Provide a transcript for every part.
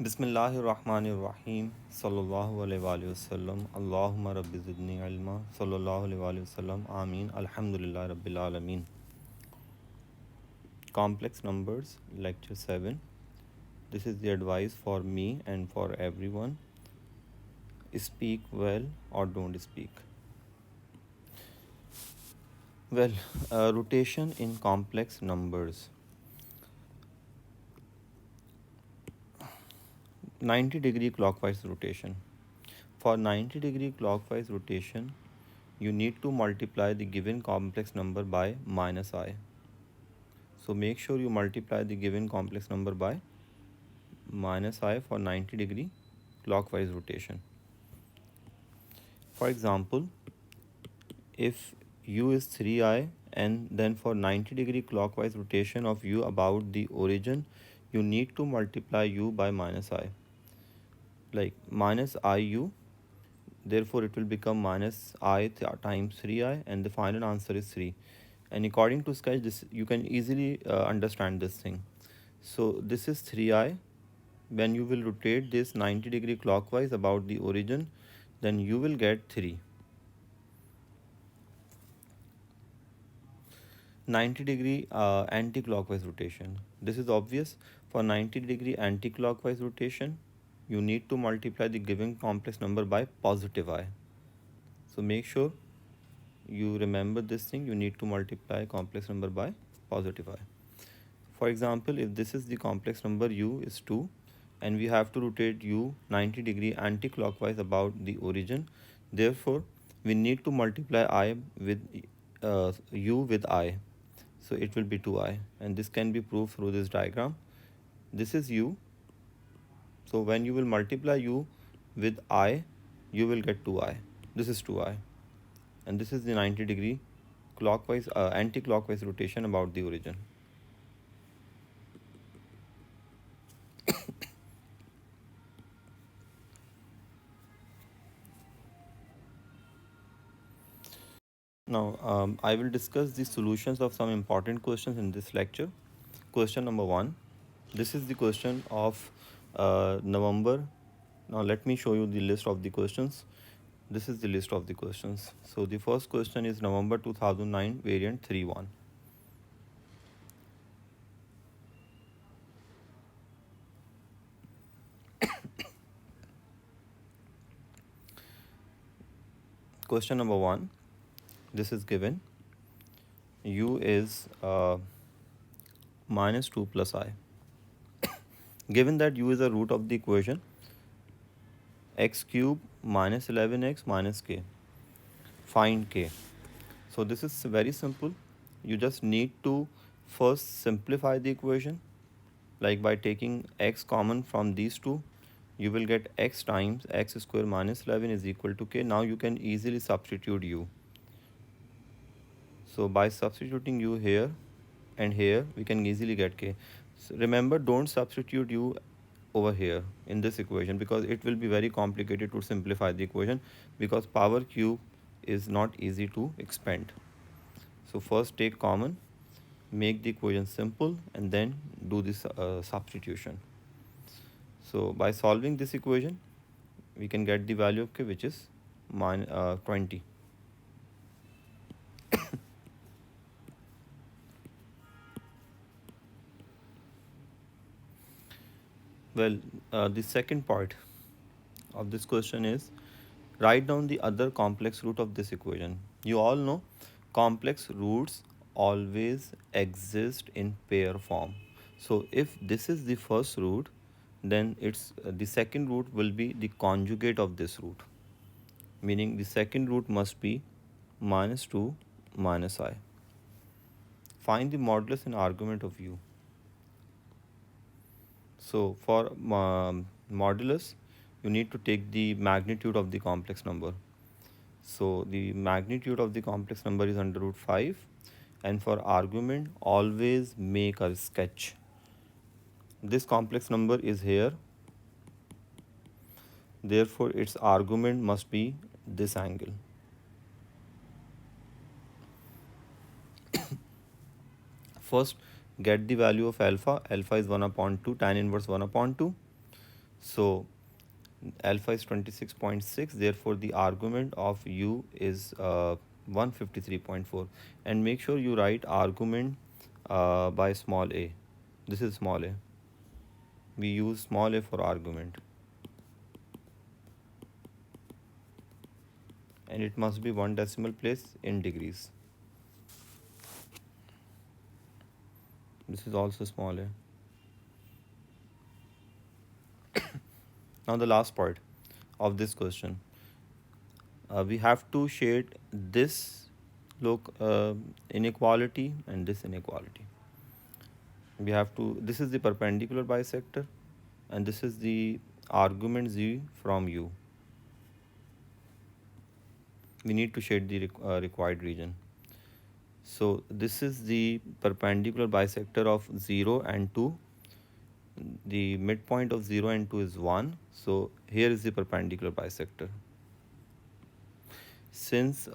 बिस्मिल्लाहिर्रहमानिर्रहीम सल्लल्लाहु अलैहि वसल्लम अल्लाहुम्मा रब्बि ज़िदनी इल्मा सल्लल्लाहु अलैहि वसल्लम आमीन अल्हम्दुलिल्लाहि रब्बिल आलमीन। Complex numbers lecture 7. This is the advice for me and for everyone. Speak well or don't speak. Well, rotation in complex numbers. 90-degree clockwise rotation. For 90-degree clockwise rotation, you need to multiply the given complex number by minus I. So make sure you multiply the given complex number by minus I for 90-degree clockwise rotation. For example, if u is 3I and then for 90-degree clockwise rotation of u about the origin, you need to multiply u by minus I. Like minus IU, therefore it will become minus I times 3I and the final answer is 3. And according to sketch, this you can easily understand this thing. So this is 3I. When you will rotate this 90-degree clockwise about the origin, then you will get 3. 90-degree anti-clockwise rotation. This is obvious. For 90-degree anti-clockwise rotation, you need to multiply the given complex number by positive I. So make sure you remember this thing. You need to multiply complex number by positive I. For example, if this is the complex number u is 2 and we have to rotate u 90-degree anti-clockwise about the origin, therefore we need to multiply I with u with I. So it will be 2I, and this can be proved through this diagram. This is u. So when you will multiply u with I, you will get 2I. This is 2I, and this is the 90-degree clockwise anti-clockwise rotation about the origin. Now, I will discuss the solutions of some important questions in this lecture. Question number 1. This is the question of November. Now, let me show you the list of the questions. This is the list of the questions. So, the first question is November 2009, variant 3-1. Question number 1. This is given. U is minus 2 plus I. Given that u is a root of the equation x cube minus 11x minus k. Find k. So this is very simple. You just need to first simplify the equation. Like by taking x common from these two, you will get x times x square minus 11 is equal to k. Now you can easily substitute u. So by substituting u here and here, we can easily get k. So remember, don't substitute u over here in this equation because it will be very complicated to simplify the equation because power cube is not easy to expand. So first take common, make the equation simple, and then do this substitution. So by solving this equation, we can get the value of k, which is 20. Well, the second part of this question is write down the other complex root of this equation. You all know complex roots always exist in pair form. So if this is the first root, then it's the second root will be the conjugate of this root, meaning the second root must be minus 2 minus I. Find the modulus and argument of u. So for modulus, you need to take the magnitude of the complex number. So the magnitude of the complex number is under root 5, and for argument, always make a sketch. This complex number is here, therefore its argument must be this angle. First, get the value of alpha. Alpha is 1 upon 2, tan inverse 1 upon 2. So alpha is 26.6, therefore the argument of u is 153.4. And make sure you write argument by small a. This is small a. We use small a for argument, and it must be one decimal place in degrees. This is also small a. Now the last part of this question, we have to shade this inequality and this inequality. We have to, this is the perpendicular bisector, and this is the argument z from u. We need to shade the required region. So this is the perpendicular bisector of 0 and 2. The midpoint of 0 and 2 is 1. So here is the perpendicular bisector. Since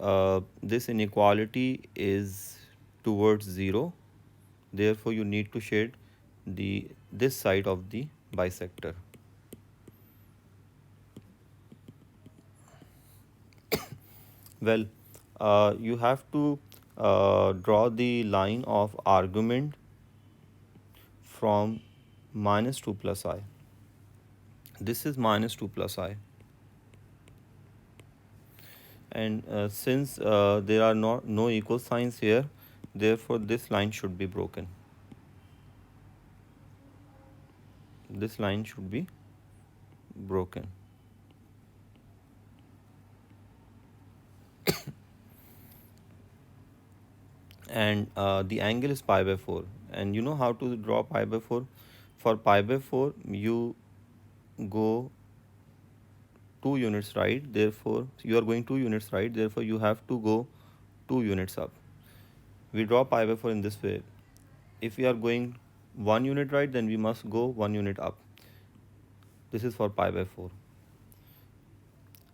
this inequality is towards 0, therefore you need to shade this side of the bisector. Well, you have to draw the line of argument from minus 2 plus I. This is minus 2 plus I. And since there are no equal signs here, therefore this line should be broken. This line should be broken. And the angle is pi by 4. And you know how to draw pi by 4? For pi by 4, you go 2 units right, therefore you are going 2 units right, therefore you have to go 2 units up. We draw pi by 4 in this way. If we are going 1 unit right, then we must go 1 unit up. This is for pi by 4.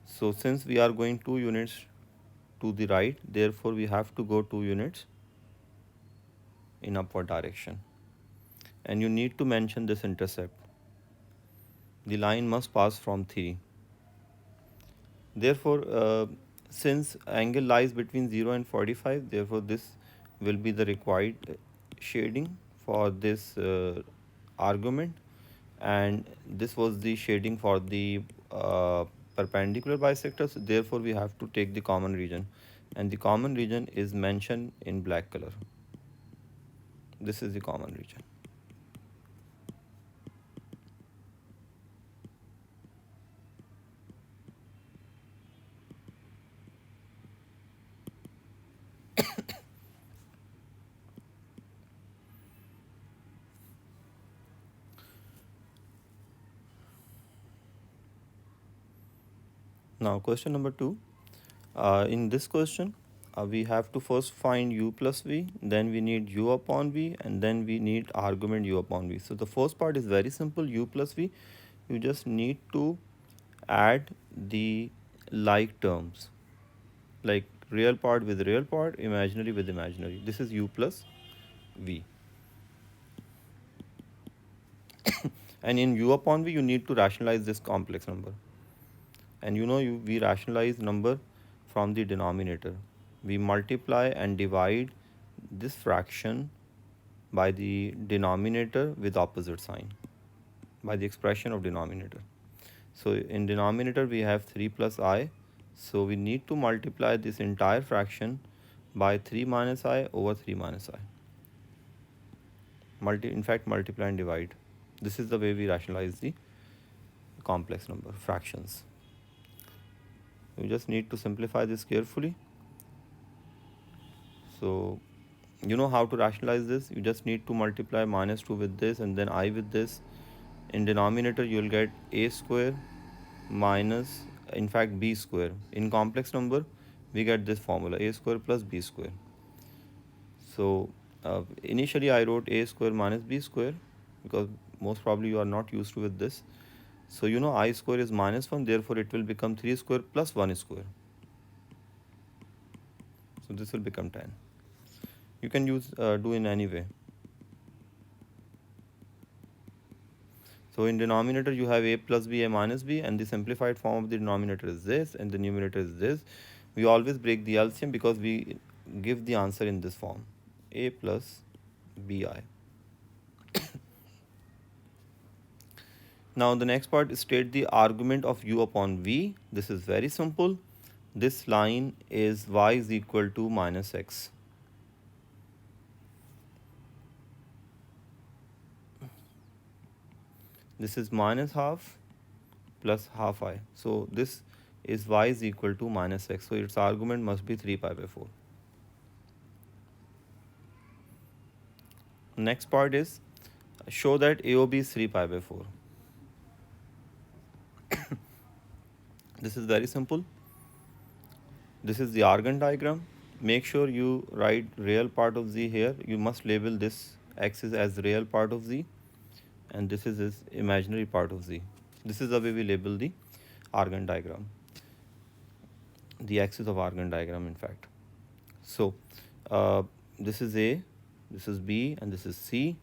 So since we are going 2 units to the right, therefore we have to go 2 units in upward direction. And you need to mention this intercept. The line must pass from 3. Therefore, since angle lies between 0 and 45, therefore this will be the required shading for this argument, and this was the shading for the perpendicular bisectors. Therefore, we have to take the common region, and the common region is mentioned in black color. This is the common region. Now, question number 2. In this question, we have to first find u plus v, then we need u upon v, and then we need argument u upon v. So the first part is very simple, u plus v. You just need to add the like terms, like real part with real part, imaginary with imaginary. This is u plus v. And in u upon v, you need to rationalize this complex number. And you know, we rationalize number from the denominator. We multiply and divide this fraction by the denominator with opposite sign, by the expression of denominator. So in denominator we have 3 plus I, so we need to multiply this entire fraction by 3 minus I over 3 minus I. In fact, multiply and divide. This is the way we rationalize the complex number fractions. You just need to simplify this carefully. So you know how to rationalize this. You just need to multiply minus 2 with this and then I with this. In denominator you will get a square minus, in fact, b square. In complex number we get this formula, a square plus b square. So initially I wrote a square minus b square because most probably you are not used to with this. So you know I square is minus 1, therefore it will become 3 square plus 1 square. So this will become 10. You can use do in any way. So in denominator you have a plus b, a minus b, and the simplified form of the denominator is this, and the numerator is this. We always break the LCM because we give the answer in this form, a plus bi. Now the next part is state the argument of u upon v. This is very simple. This line is y is equal to minus x. This is minus half plus half I. So this is y is equal to minus x. So its argument must be 3 pi by 4. Next part is show that AOB is 3 pi by 4. This is very simple. This is the Argand diagram. Make sure you write real part of z here. You must label this axis as real part of z, and this is his imaginary part of z. This is the way we label the Argand diagram, the axis of Argand diagram in fact. So this is A, this is B, and this is C,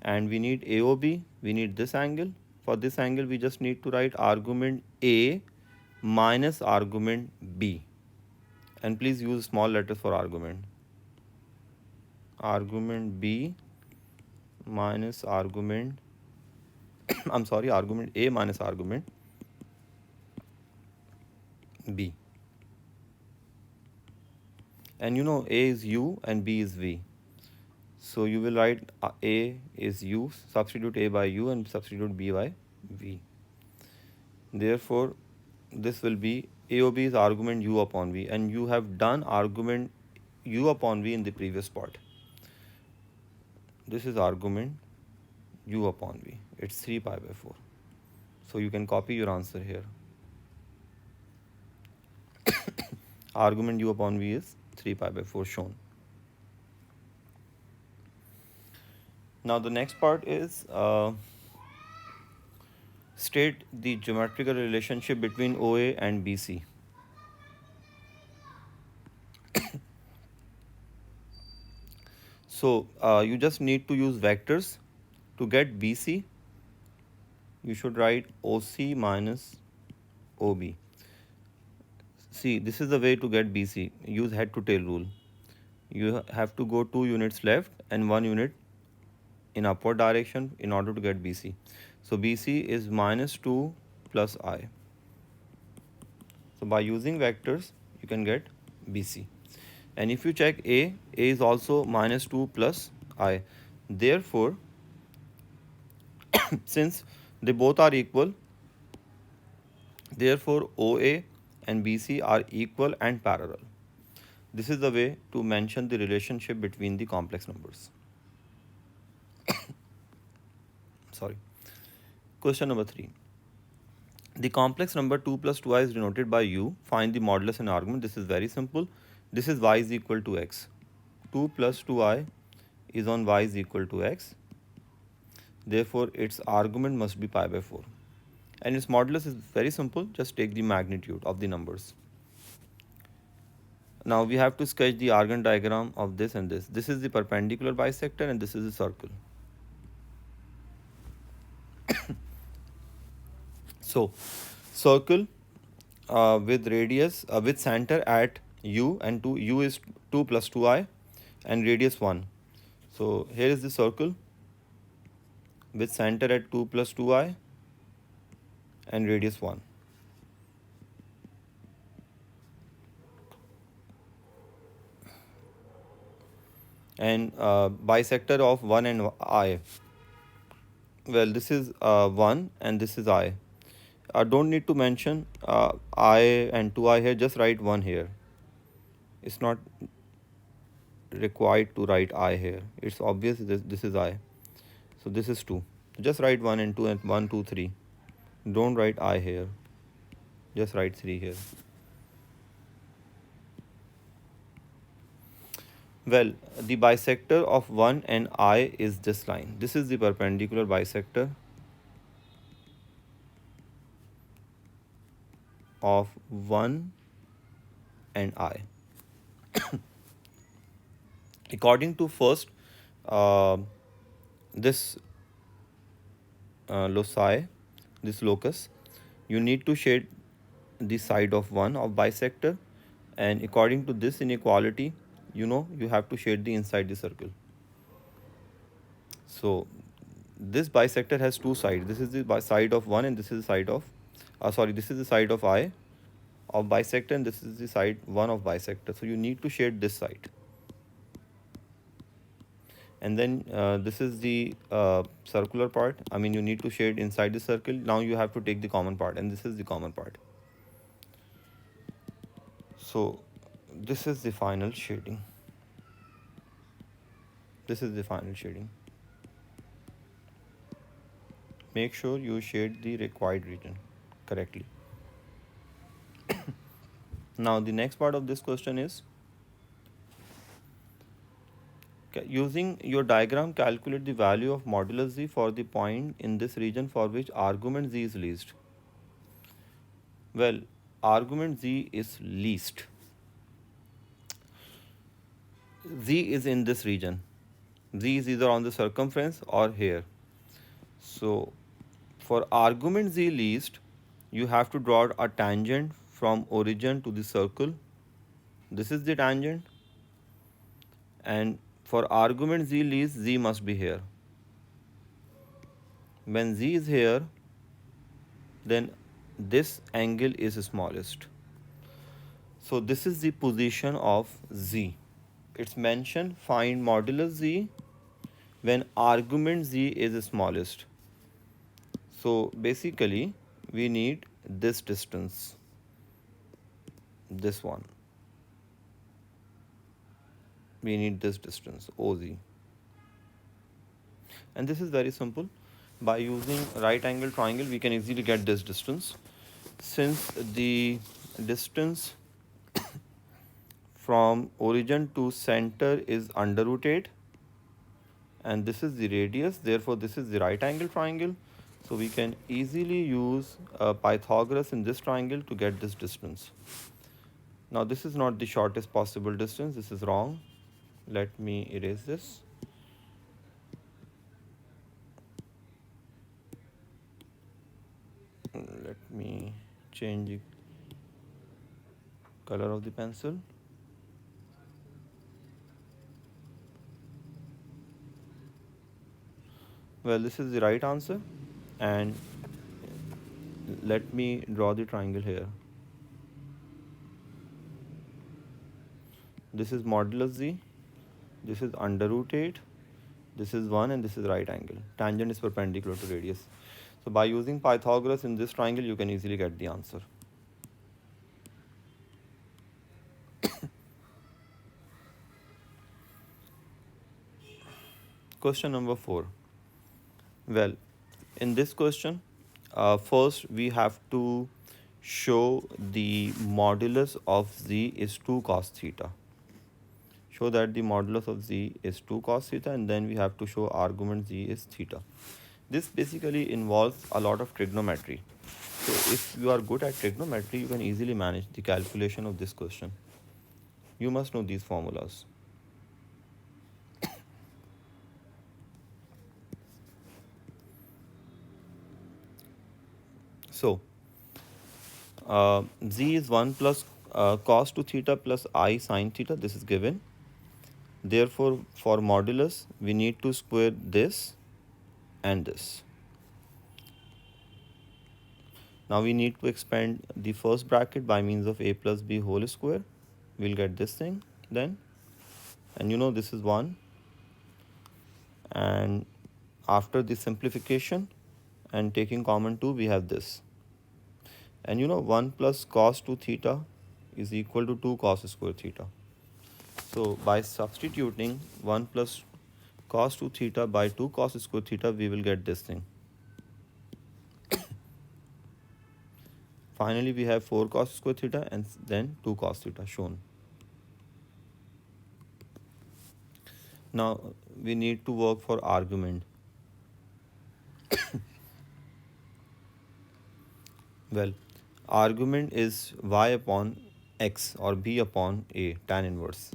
and we need AOB, we need this angle. For this angle we just need to write argument A minus argument B, and please use small letters for argument. Argument B minus argument I'm sorry, argument A minus argument B. And you know A is U and B is V. So you will write A is U, substitute A by U and substitute B by V. Therefore, this will be AOB is argument U upon V, and you have done argument U upon V in the previous part. This is argument U upon V. It's 3 pi by 4. So you can copy your answer here. Argument U upon V is 3 pi by 4 shown. Now the next part is state the geometrical relationship between OA and BC. So you just need to use vectors. To get BC, you should write OC minus OB. See, this is the way to get BC. Use head to tail rule. You have to go 2 units left and 1 unit in upward direction in order to get BC. So BC is minus 2 plus I. So by using vectors, you can get BC. And if you check A is also minus 2 plus I. Therefore, since they both are equal, therefore OA and BC are equal and parallel. This is the way to mention the relationship between the complex numbers. Sorry. Question number 3. The complex number 2 plus 2i is denoted by u. Find the modulus and argument. This is very simple. This is y is equal to x. 2 plus 2i is on y is equal to x. Therefore, its argument must be pi by 4. And its modulus is very simple. Just take the magnitude of the numbers. Now we have to sketch the Argand diagram of this and this. This is the perpendicular bisector and this is the circle. So, circle with radius, with center at u, and u is 2 plus 2i and radius 1. So, here is the circle with center at 2 plus 2i and radius 1. And bisector of 1 and I. Well, this is 1 and this is I. I don't need to mention I and 2i here, just write 1 here. It's not required to write I here. It's obvious this is I. So this is 2. Just write 1 and 2 and 1, 2, 3. Don't write I here. Just write 3 here. Well, the bisector of 1 and I is this line. This is the perpendicular bisector of 1 and I. According to first, this loci, this locus, you need to shade the side of one of bisector, and according to this inequality, you have to shade the inside the circle. So this bisector has two sides. This is the side of one, and this is the side of this is the side of I of bisector, and this is the side one of bisector. So you need to shade this side. And then this is the circular part. I mean, you need to shade inside the circle. Now you have to take the common part, and this is the common part. So this is the final shading. This is the final shading. Make sure you shade the required region correctly. Now the next part of this question is, using your diagram, calculate the value of modulus z for the point in this region for which argument z is least. Well, argument z is least. Z is in this region. Z is either on the circumference or here. So for argument z least, you have to draw a tangent from origin to the circle. This is the tangent. And for argument z least, z must be here. When z is here, then this angle is smallest. So this is the position of z. It's mentioned find modulus z when argument z is smallest. So basically we need this distance, this one. We need this distance, OZ. And this is very simple. By using right angle triangle, we can easily get this distance. Since the distance from origin to center is under root 8, and this is the radius, therefore this is the right angle triangle. So we can easily use Pythagoras in this triangle to get this distance. Now this is not the shortest possible distance, this is wrong. Let me erase this. Let me change the color of the pencil. Well, this is the right answer, and let me draw the triangle here. This is modulus z, this is under root 8, this is 1, and this is right angle. Tangent is perpendicular to radius. So by using Pythagoras in this triangle, you can easily get the answer. Question number 4. Well, in this question, first we have to show the modulus of z is 2 cos theta. Show that the modulus of z is 2 cos theta, and then we have to show argument z is theta. This basically involves a lot of trigonometry. So if you are good at trigonometry, you can easily manage the calculation of this question. You must know these formulas. So z is 1 plus cos 2 theta plus I sin theta. This is given. Therefore, for modulus, we need to square this and this. Now we need to expand the first bracket by means of a plus b whole square. We'll get this thing then. And this is 1. And after the simplification and taking common 2, we have this. And 1 plus cos 2 theta is equal to 2 cos square theta. So by substituting 1 plus cos 2 theta by 2 cos square theta, we will get this thing. Finally, we have 4 cos square theta and then 2 cos theta shown. Now we need to work for argument. Well, argument is y upon x or b upon a, tan inverse.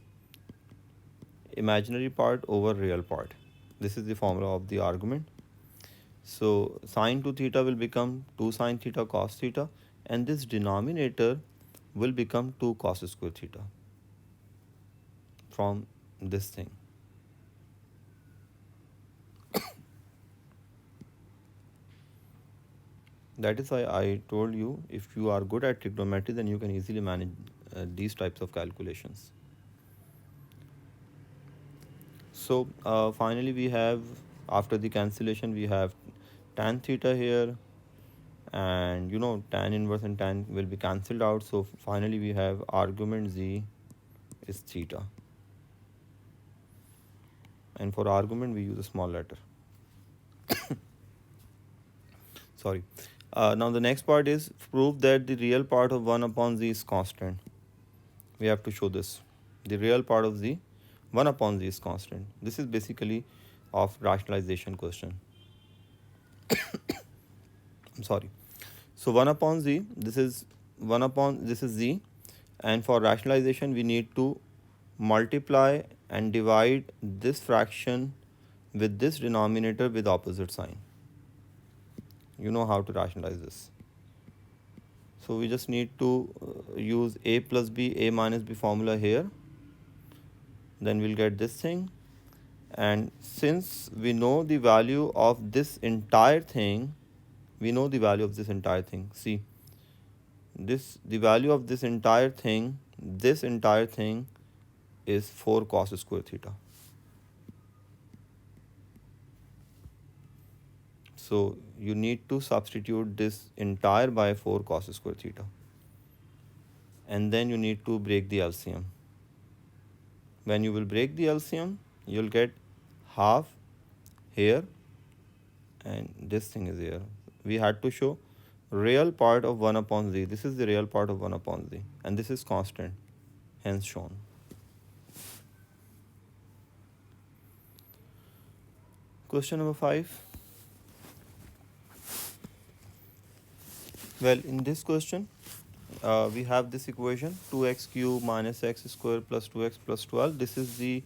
Imaginary part over real part. This is the formula of the argument. So sine 2 theta will become 2 sine theta cos theta, and this denominator will become 2 cos square theta from this thing. That is why I told you, if you are good at trigonometry, then you can easily manage these types of calculations. So finally we have, after the cancellation, we have tan theta here, and you know tan inverse and tan will be cancelled out. So finally we have argument z is theta, and for argument we use a small letter. Sorry. Now the next part is prove that the real part of 1 upon z is constant. We have to show this. The real part of z 1 upon z is constant. This is basically of rationalization question. I'm sorry. So 1 upon z, this is 1 upon, this is z, and for rationalization we need to multiply and divide this fraction with this denominator with opposite sign. You know how to rationalize this. So we just need to use a plus b, a minus b formula here. Then we'll get this thing. And since we know the value of this entire thing, see, the value of this entire thing is 4 cos square theta. So you need to substitute this entire by 4 cos square theta. And then you need to break the LCM. When you will break the LCM, you'll get half here and this thing is here. We had to show real part of 1 upon z. This is the real part of 1 upon z, and this is constant, hence shown. Question number 5. Well, in this question, we have this equation 2x cube minus x square plus 2x plus 12. This is the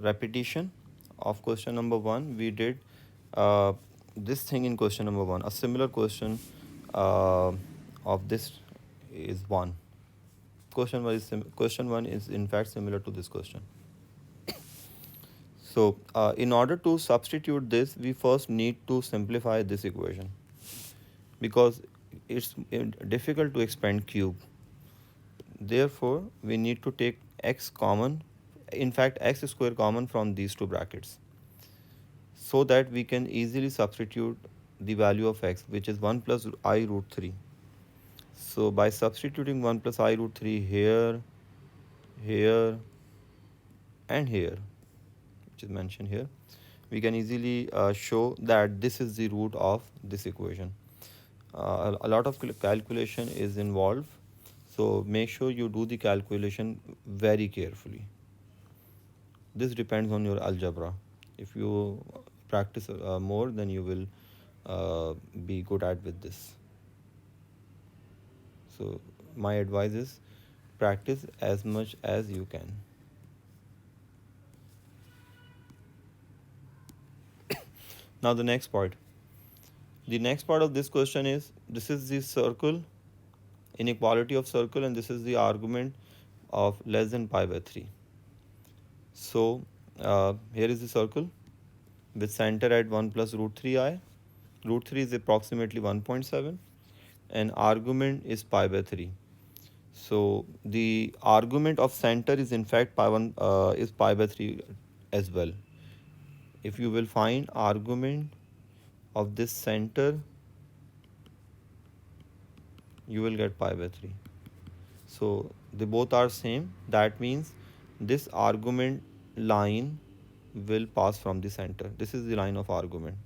repetition of question number 1. We did this thing in question number 1. A similar question of this is 1. Question 1 is in fact similar to this question. So in order to substitute this, we first need to simplify this equation, because it's difficult to expand cube. Therefore, we need to take x common, in fact x square common from these two brackets, so that we can easily substitute the value of x, which is 1 plus I root 3. So by substituting 1 plus I root 3 here, here, and here, which is mentioned here, we can easily show that this is the root of this equation. A lot of calculation is involved, so make sure you do the calculation very carefully. This depends on your algebra. If you practice more, then you will be good at with this. So my advice is practice as much as you can. Now the next part. The next part of this question is, this is the circle, inequality of circle, and this is the argument of less than pi by 3. So here is the circle with center at 1 plus root 3i. Root 3 is approximately 1.7 and argument is pi by 3. So the argument of center is in fact is pi by 3 as well. If you will find argument of this center, you will get pi by 3. So they both are same. That means this argument line will pass from the center. This is the line of argument,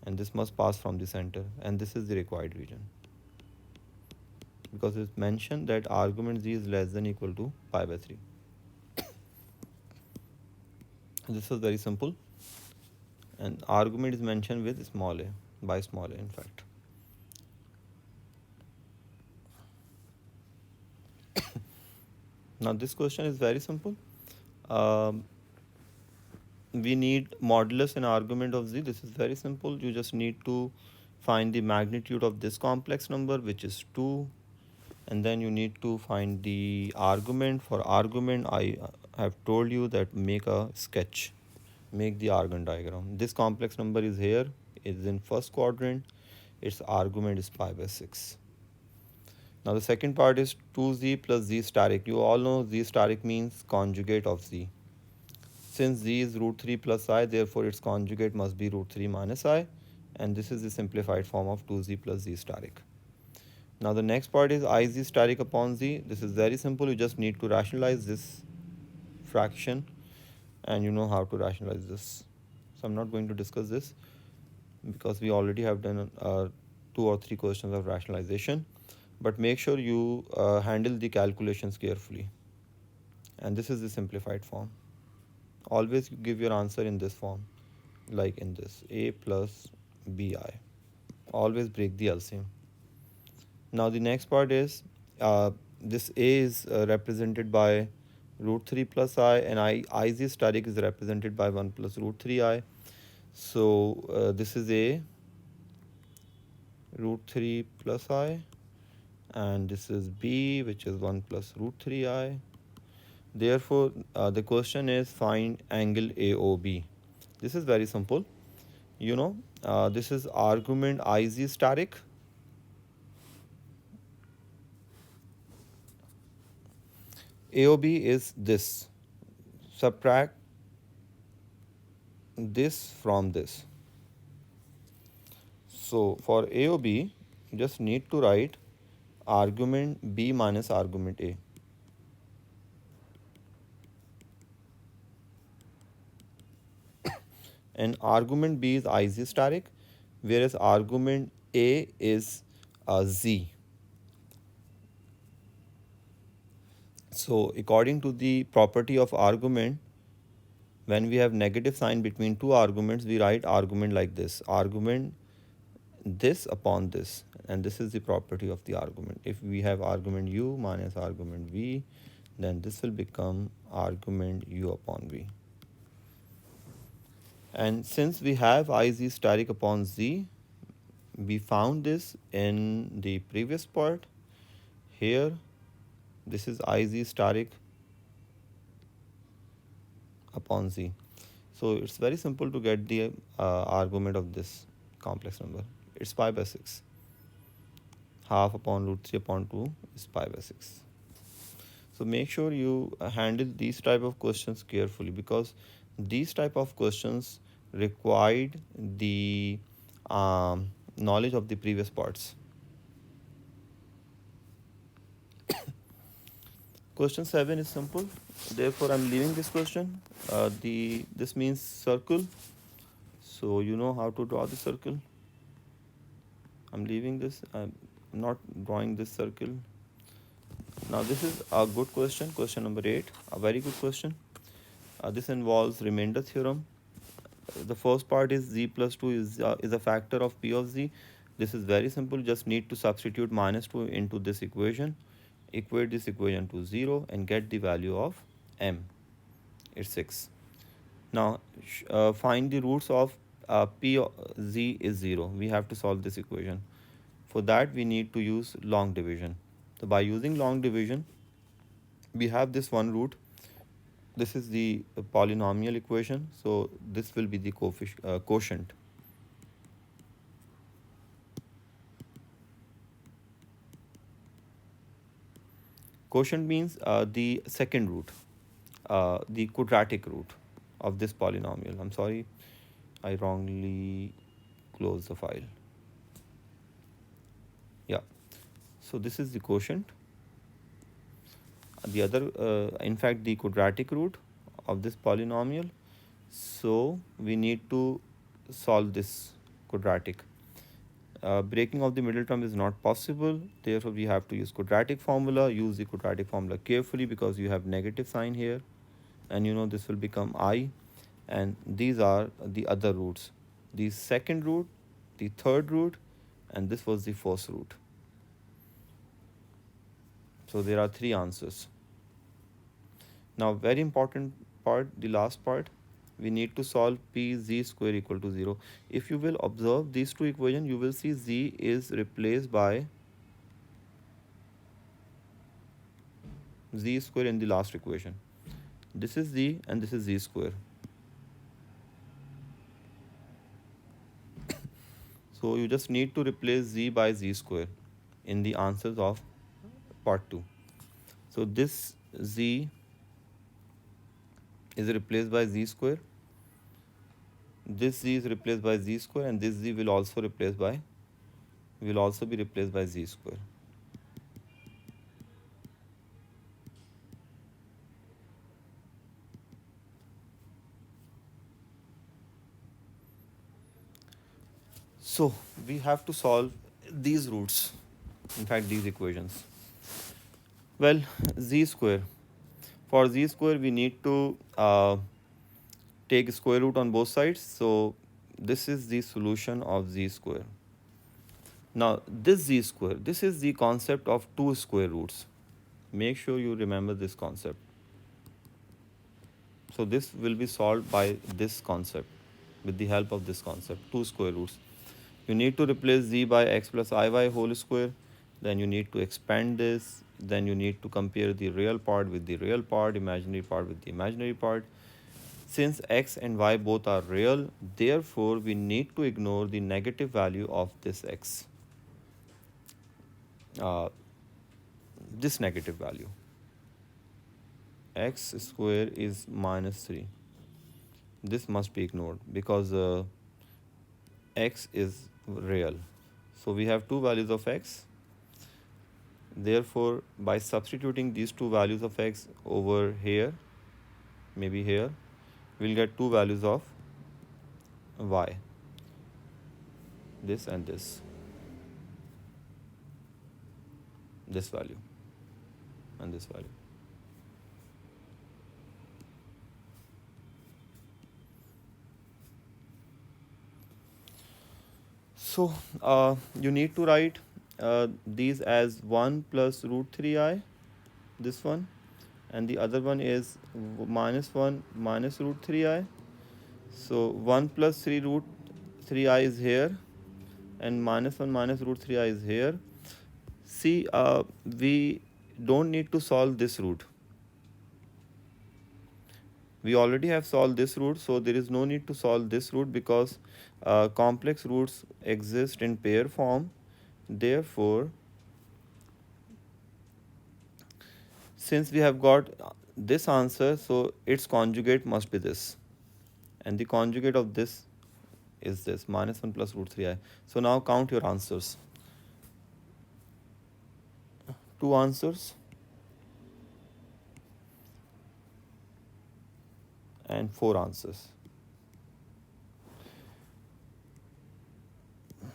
and this must pass from the center, and this is the required region, because it's mentioned that argument z is less than equal to pi by 3. This is very simple, and argument is mentioned with small a, by small a in fact. Now this question is very simple. we need modulus and argument of z. This is very simple. You just need to find the magnitude of this complex number, which is 2, and then you need to find the argument. For argument, I have told you that make a sketch, make the argon diagram. This complex number is here, is in first quadrant, its argument is pi by 6. Now the second part is 2z plus z steric. You all know z steric means conjugate of z. Since z is root 3 plus I, therefore its conjugate must be root 3 minus I, and this is the simplified form of 2z plus z steric. Now the next part is iz steric upon z. This is very simple. You just need to rationalize this fraction, and you know how to rationalize this. So I'm not going to discuss this because we already have done 2 or 3 questions of rationalization. But make sure you handle the calculations carefully. And this is the simplified form. Always give your answer in this form, like in this, a plus bi. Always break the LCM. Now the next part is this a is represented by root 3 plus I, and iz steric is represented by 1 plus root 3I. So this is a root 3 plus I, and this is b, which is 1 plus root 3I. Therefore, the question is find angle AOB. This is very simple. You know, this is argument iz steric. AOB is this. Subtract this from this. So for AOB, you just need to write argument B minus argument A. And argument B is iz steric, whereas argument A is Z. So according to the property of argument, when we have negative sign between two arguments, we write argument like this. Argument this upon this, and this is the property of the argument. If we have argument u minus argument v, then this will become argument u upon v. And since we have iz steric upon z, we found this in the previous part. Here, this is iz steric upon z. So it's very simple to get the argument of this complex number. It's pi by 6. Half upon root 3 upon 2 is pi by 6. So make sure you handle these type of questions carefully, because these type of questions required the knowledge of the previous parts. Question 7 is simple. Therefore, I'm leaving this question. This means circle. So you know how to draw the circle. I'm leaving this. I'm not drawing this circle. Now this is a good question. Question number 8. A very good question. This involves remainder theorem. The first part is z plus 2 is a factor of p of z. This is very simple. Just need to substitute minus 2 into this equation. Equate this equation to 0 and get the value of m. It's 6. Now find the roots of p z is 0. We have to solve this equation. For that we need to use long division. So by using long division, we have this one root. This is the polynomial equation. So this will be the quotient. Quotient means the second root, the quadratic root of this polynomial. I'm sorry, I wrongly closed the file. Yeah, so this is the quotient. The other, in fact, the quadratic root of this polynomial. So we need to solve this quadratic. Breaking of the middle term is not possible. Therefore, we have to use quadratic formula. Use the quadratic formula carefully because you have negative sign here. And you know this will become I. And these are the other roots. The second root, the third root, and this was the fourth root. So there are 3 answers. Now very important part, the last part. we need to solve p z square equal to 0. If you will observe these two equations, you will see z is replaced by z square in the last equation. This is z and this is z square. So you just need to replace z by z square in the answers of part 2. So this z is replaced by z square, this z is replaced by z square, and this z will also be replaced by z square. So we have to solve these roots, in fact these equations. Well, z square. For z square we need to take square root on both sides. So this is the solution of z square. Now this z square, this is the concept of two square roots. Make sure you remember this concept. So this will be solved by this concept, with the help of this concept, two square roots. You need to replace z by x plus iy whole square. Then you need to expand this. Then you need to compare the real part with the real part, imaginary part with the imaginary part. Since x and y both are real, therefore we need to ignore the negative value of this x. This negative value. X square is minus 3. This must be ignored because x is real. So we have two values of x. Therefore, by substituting these two values of x over here, maybe here, we'll get two values of y. This and this. This value and this value. So you need to write these as 1 plus root 3i, this one, and the other one is minus 1 minus root 3i. So 1 plus 3 root 3i is here, and minus 1 minus root 3i is here. See, we don't need to solve this root. We already have solved this root, so there is no need to solve this root because complex roots exist in pair form. Therefore, since we have got this answer, so its conjugate must be this, and the conjugate of this is this, minus 1 plus root 3i. So now count your answers. 2 answers and 4 answers.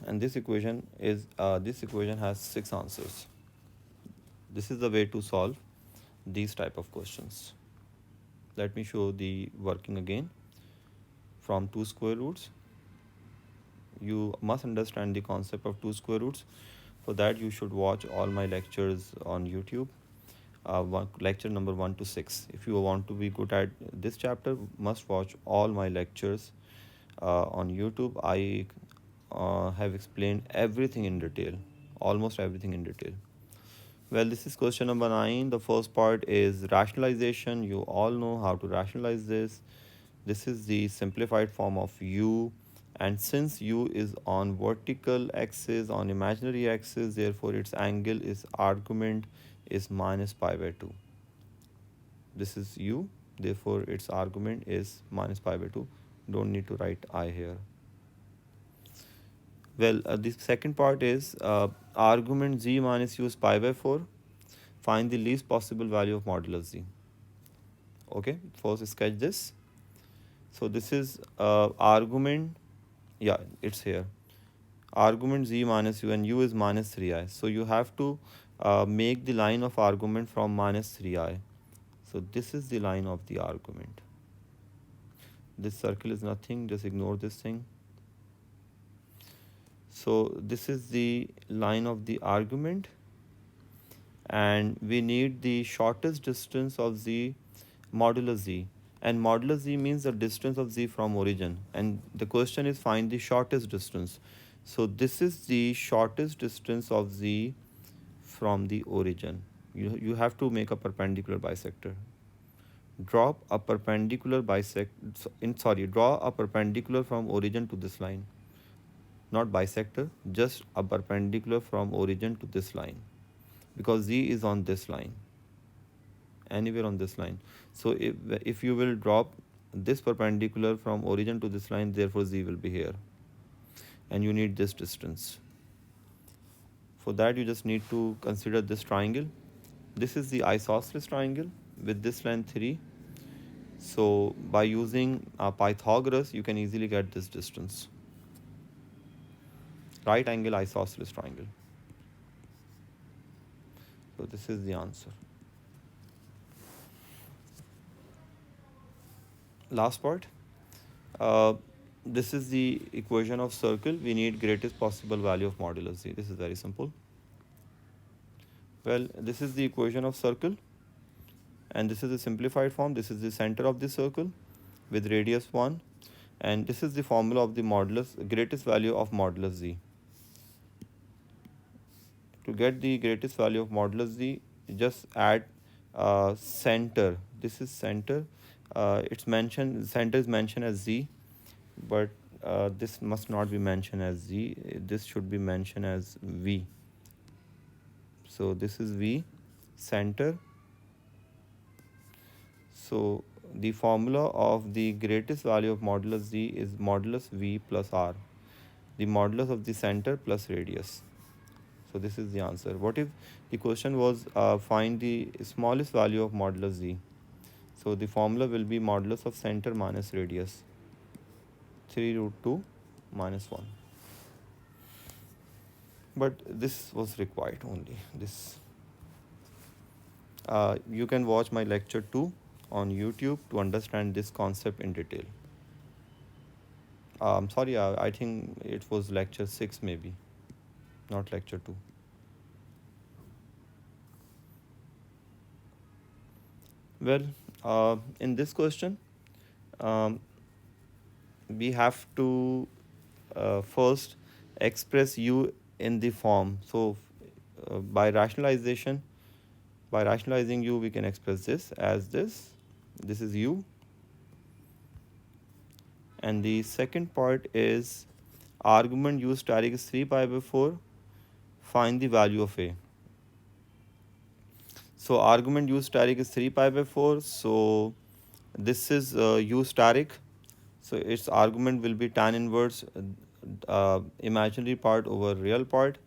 And this equation has 6 answers. This is the way to solve these type of questions. Let me show the working again. From two square roots, you must understand the concept of two square roots. For that, you should watch all my lectures on YouTube. Lecture number 1 to 6. If you want to be good at this chapter, must watch all my lectures on YouTube. I have explained everything in detail, almost everything in detail. Well, this is question number 9. The first part is rationalization. You all know how to rationalize this. This is the simplified form of u, and since u is on vertical axis, on imaginary axis, therefore its angle is argument is minus pi by 2. This is u, therefore its argument is minus pi by 2. Don't need to write I here. Well, the second part is argument z minus u is pi by 4. Find the least possible value of modulus z. Okay, first sketch this. So this is argument, yeah, it's here. Argument z minus u, and u is minus 3i. So you have to make the line of argument from minus 3i. So this is the line of the argument. This circle is nothing, just ignore this thing. So this is the line of the argument, and we need the shortest distance of z modulus z, And modulus z means the distance of z from origin, and the question is find the shortest distance. So this is the shortest distance of z from the origin. You have to make a perpendicular bisector. Draw a perpendicular from origin to this line, not bisector, just a perpendicular from origin to this line, because z is on this line, anywhere on this line. So if you will drop this perpendicular from origin to this line, therefore z will be here, and you need this distance. For that, you just need to consider this triangle. This is the isosceles triangle with this length 3. So by using Pythagoras, you can easily get this distance. Right angle isosceles triangle. So this is the answer. Last part. This is the equation of circle. We need greatest possible value of modulus z. This is very simple. Well, this is the equation of circle, and this is the simplified form. This is the center of the circle with radius 1, and this is the formula of the modulus, greatest value of modulus z. To get the greatest value of modulus z, just add center. This is center. It's mentioned, center is mentioned as z, but this must not be mentioned as z. This should be mentioned as v. So this is v, center. So the formula of the greatest value of modulus z is modulus v plus r, the modulus of the center plus radius. So this is the answer. What if the question was find the smallest value of modulus z? So the formula will be modulus of center minus radius, 3 root 2 minus 1. But this was required only. This. You can watch my lecture 2 on YouTube to understand this concept in detail. I'm sorry, I think it was lecture 6 maybe, not lecture 2. Well, in this question, we have to first express u in the form. So by rationalizing u, we can express this as this. This is u. And the second part is argument u steric is 3 pi by 4. Find the value of a. So argument u steric is 3 pi by 4. So this is u steric. So its argument will be tan inverse imaginary part over real part.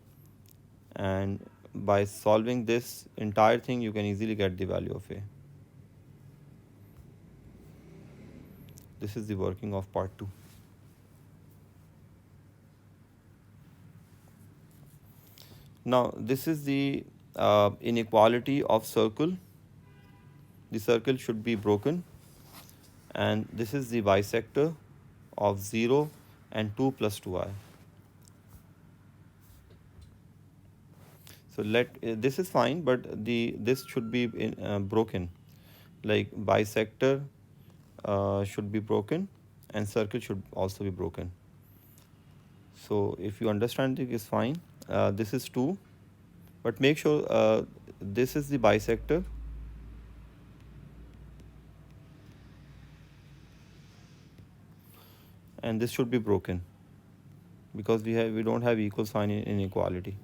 And by solving this entire thing, you can easily get the value of a. This is the working of part 2. Now, this is the inequality of circle. The circle should be broken. And this is the bisector of 0 and 2 plus 2i. So this is fine, but this should be broken. Like bisector should be broken, and circle should also be broken. So if you understand it is fine. This is 2, but make sure this is the bisector. And this should be broken because we don't have equal sign in inequality.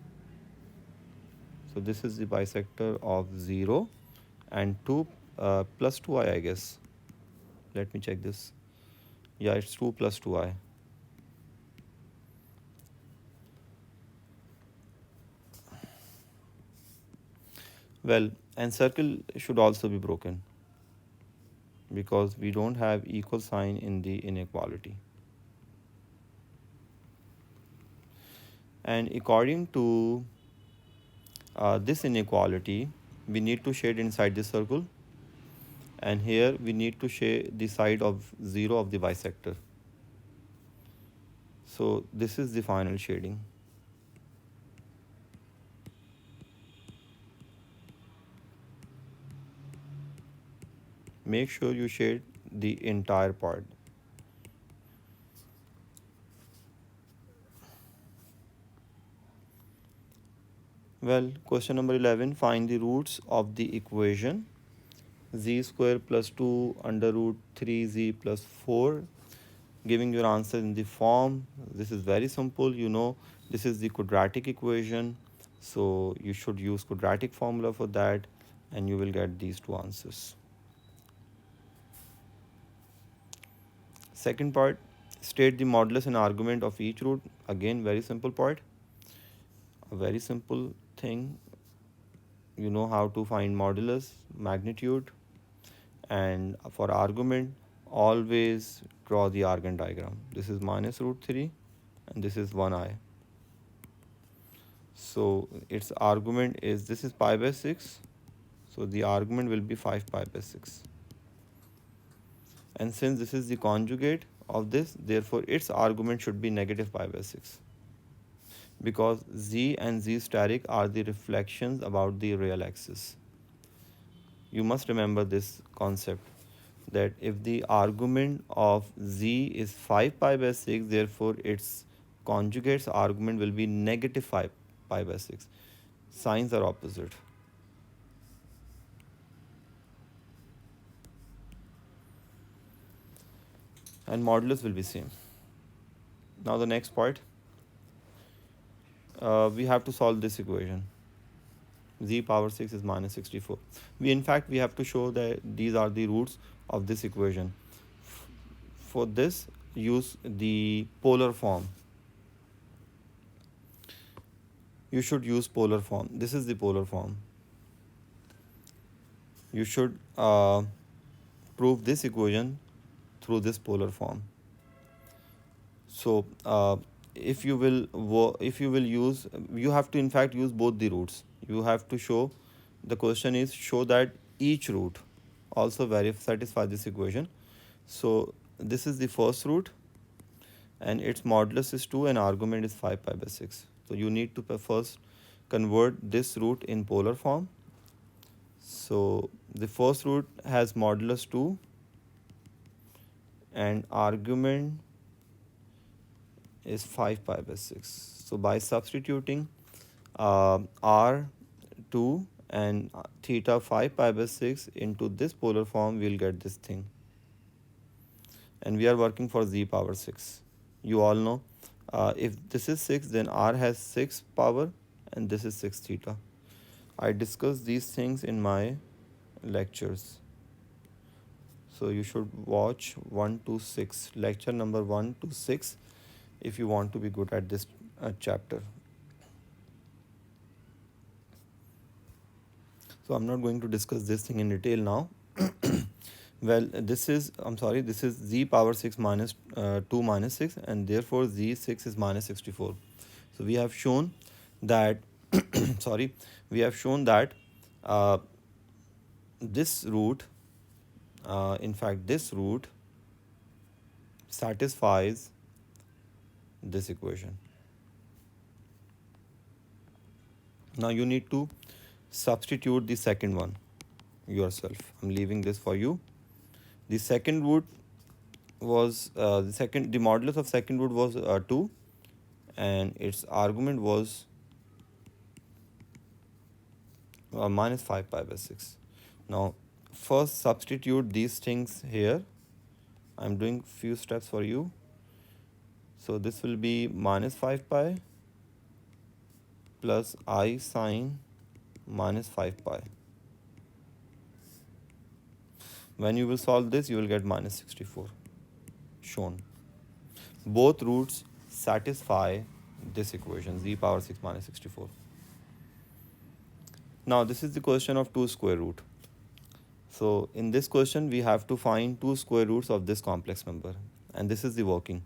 So this is the bisector of 0 and 2 plus 2i, I guess. Let me check this. Yeah, it's 2 plus 2i. Well, and circle should also be broken because we don't have equal sign in the inequality. And according to this inequality, we need to shade inside the circle, and here we need to shade the side of 0 of the bisector. So this is the final shading. Make sure you shade the entire part. Well, question number 11, find the roots of the equation z square plus 2 under root 3z plus 4, giving your answer in the form. This is very simple. You know, this is the quadratic equation, so you should use quadratic formula for that, and you will get these two answers. Second part, state the modulus and argument of each root. Again, very simple part, a very simple thing. You know how to find modulus, magnitude, and for argument, always draw the Argand diagram. This is minus root 3 and this is 1i. So its argument is, this is pi by 6, so the argument will be 5 pi by 6. And since this is the conjugate of this, therefore its argument should be negative pi by 6, because z and z steric are the reflections about the real axis. You must remember this concept, that if the argument of z is 5 pi by 6, therefore its conjugate's argument will be negative 5 pi by 6. Signs are opposite. And modulus will be same. Now the next part, we have to solve this equation. Z power 6 is minus 64. In fact, we have to show that these are the roots of this equation. For this, use the polar form. You should use polar form. This is the polar form. You should prove this equation through this polar form. So if you will use, you have to in fact use both the roots. You have to show, the question is show that each root also satisfy this equation. So this is the first root and its modulus is 2 and argument is 5 pi by 6. So you need to first convert this root in polar form. So the first root has modulus 2 and argument is 5 pi by 6. So by substituting r2 and theta 5 pi by 6 into this polar form, we'll get this thing. And we are working for z power 6. You all know, if this is 6, then r has 6 power and this is 6 theta. I discussed these things in my lectures. So you should watch 1 to 6, lecture number 1 to 6, if you want to be good at this chapter. So I'm not going to discuss this thing in detail now. Well, this is z power 6 minus 2 minus 6, and therefore z6 is minus 64. So we have shown that this root, in fact this root satisfies this equation. Now you need to substitute the second one yourself. I'm leaving this for you. The second root was the modulus of second root was 2 and its argument was minus 5 pi by 6. Now first substitute these things here. I'm doing few steps for you. So this will be minus 5 pi plus I sine minus 5 pi. When you will solve this, you will get minus 64 shown. Both roots satisfy this equation, z power 6 minus 64. Now this is the question of 2 square root. So in this question, we have to find 2 square roots of this complex number, and this is the working.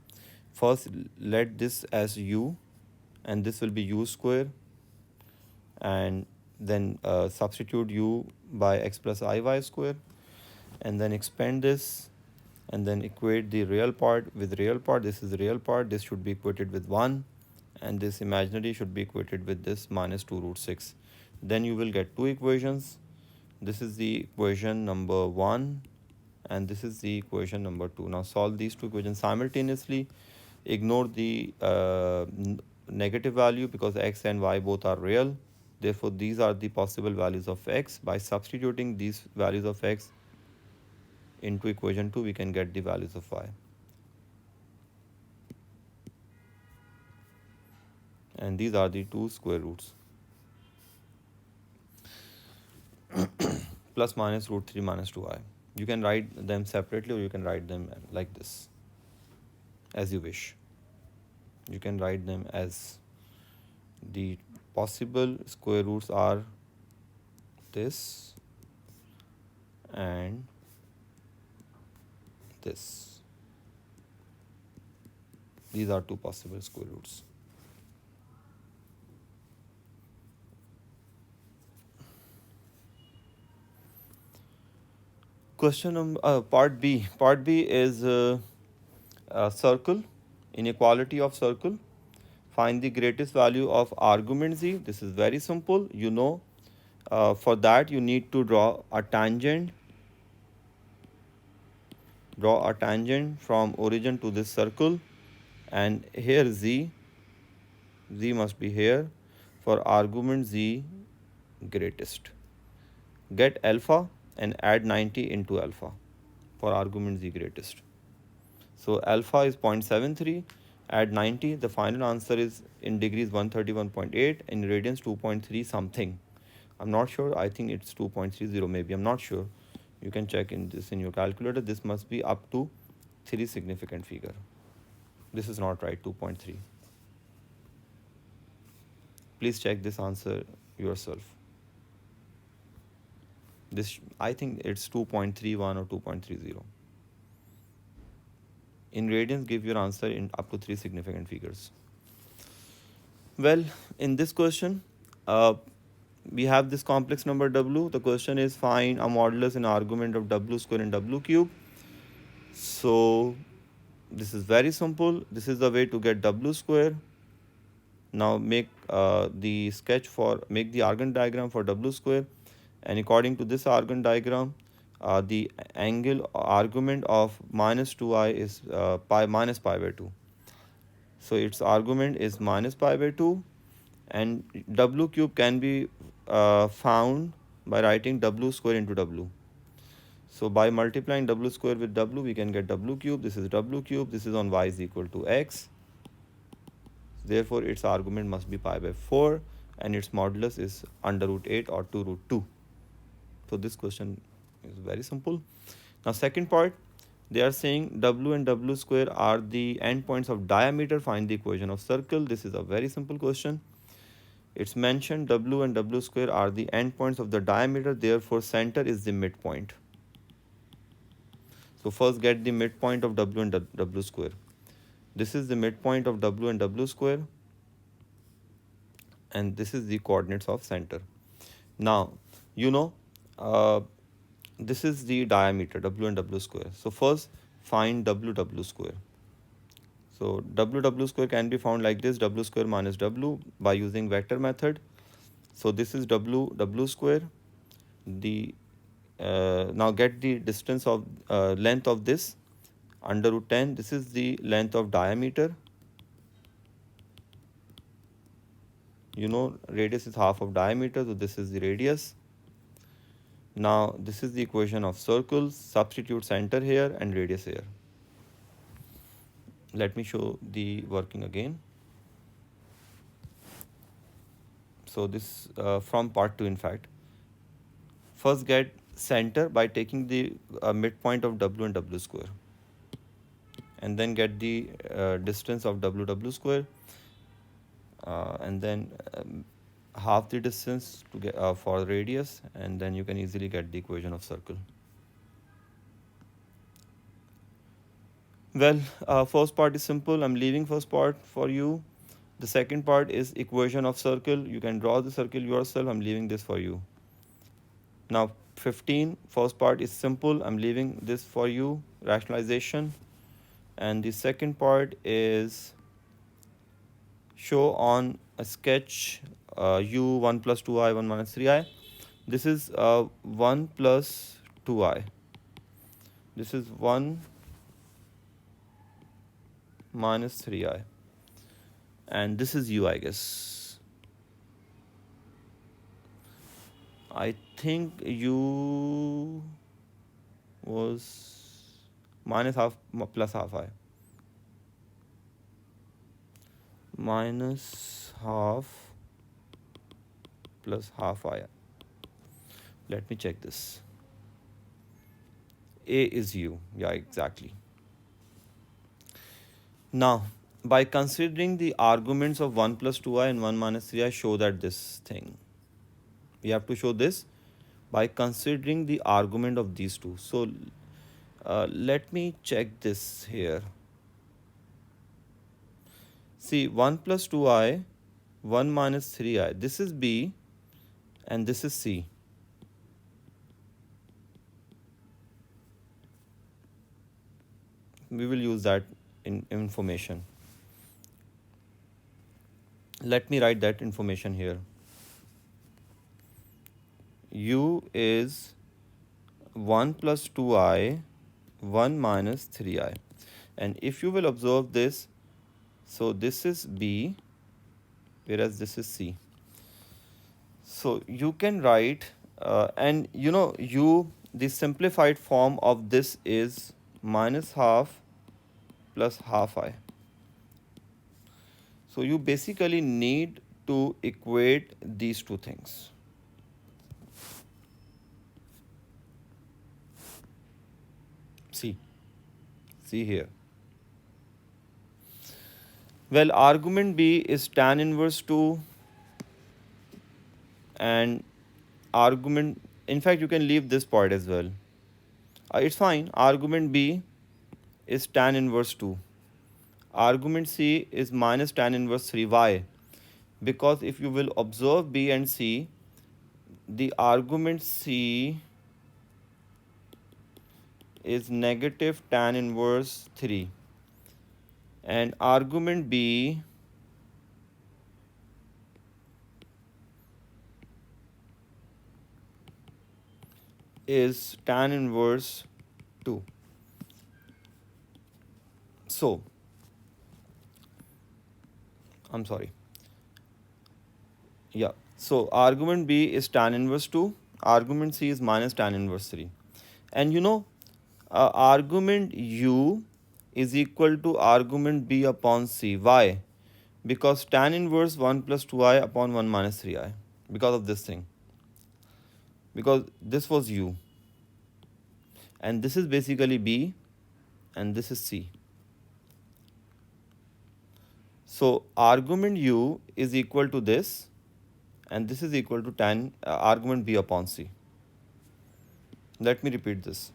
First, let this as u, and this will be u square, and then substitute u by x plus iy square, and then expand this, and then equate the real part with real part. This is the real part. This should be equated with 1, and this imaginary should be equated with this minus 2 root 6. Then you will get two equations. This is the equation number 1, and this is the equation number 2. Now solve these two equations simultaneously. Ignore the negative value because x and y both are real. Therefore, these are the possible values of x. By substituting these values of x into equation 2, we can get the values of y. And these are the two square roots. Plus minus root 3 minus 2i. You can write them separately or you can write them like this, as you wish. You can write them as the possible square roots are this and this. These are two possible square roots. Question number part B. Part B is circle, inequality of circle. Find the greatest value of argument z. This is very simple. You know, for that you need to draw a tangent. Draw a tangent from origin to this circle, and here z must be here for argument z greatest. Get alpha and add 90 into alpha for argument z greatest. So alpha is 0.73, add 90, the final answer is in degrees 131.8, in radians 2.3 something. I'm not sure, I think it's 2.30 maybe, I'm not sure. You can check in this in your calculator. This must be up to 3 significant figure. This is not right, 2.3. Please check this answer yourself. This, I think it's 2.31 or 2.30. In radians, give your answer in up to 3 significant figures. Well, in this question, we have this complex number w. The question is find a modulus and argument of w square and w cube. So this is very simple. This is the way to get w square. Now make the sketch for, make the Argand diagram for w square, and according to this Argand diagram, the angle argument of minus 2i is minus pi by 2. So its argument is minus pi by 2, and w cube can be found by writing w square into w. So by multiplying w square with w, we can get w cube. This is w cube. This is on y is equal to x. Therefore, its argument must be pi by 4, and its modulus is under root 8 or 2 root 2. So this question is very simple. Now second part, they are saying w and w square are the endpoints of diameter. Find the equation of circle. This is a very simple question. It's mentioned w and w square are the endpoints of the diameter. Therefore, center is the midpoint. So first get the midpoint of w and w square. This is the midpoint of w and w square, and this is the coordinates of center. Now, you know, this is the diameter w and w square. So first find w square. So w square can be found like this, w square minus w, by using vector method. So this is w square. The now get the distance of length of this under root 10. This is the length of diameter. You know, radius is half of diameter, so this is the radius. Now this is the equation of circles. Substitute center here and radius here. Let me show the working again. So this from part 2, in fact. First get center by taking the midpoint of w and w square, and then get the distance of w square, and then half the distance to get for radius, and then you can easily get the equation of circle. Well, first part is simple. I'm leaving first part for you. The second part is equation of circle. You can draw the circle yourself. I'm leaving this for you. Now 15, first part is simple. I'm leaving this for you, rationalization. And the second part is show on a sketch u 1 plus 2i 1 minus 3i. This is 1 plus 2i. This is 1 minus 3i. And this is u, I guess. I think u was minus half plus half I. Minus half plus half I. Let me check this. A is u. Yeah, exactly. Now, by considering the arguments of 1 plus 2i and 1 minus 3i, show that this thing. We have to show this by considering the argument of these two. So, let me check this here. See, 1 plus 2i, 1 minus 3i. This is B and this is C. We will use that in information. Let me write that information here. U is 1 plus 2i, 1 minus 3i. And if you will observe this, so this is B, whereas this is C. So you can write, and you know, the simplified form of this is minus half plus half I. So you basically need to equate these two things. See here. Well, argument B is tan inverse 2 and argument, in fact, you can leave this part as well. It's fine. Argument B is tan inverse 2. Argument C is minus tan inverse 3. Why? Because if you will observe B and C, the argument C is negative tan inverse 3 and argument B is tan inverse 2. So, I'm sorry. Yeah. So, argument B is tan inverse 2. Argument C is minus tan inverse 3. And you know, argument U is equal to argument B upon C. Why? Because tan inverse 1 plus 2i upon 1 minus 3i. Because of this thing. Because this was U. And this is basically B. And this is C. So argument U is equal to this. And this is equal to tan argument B upon C. Let me repeat this.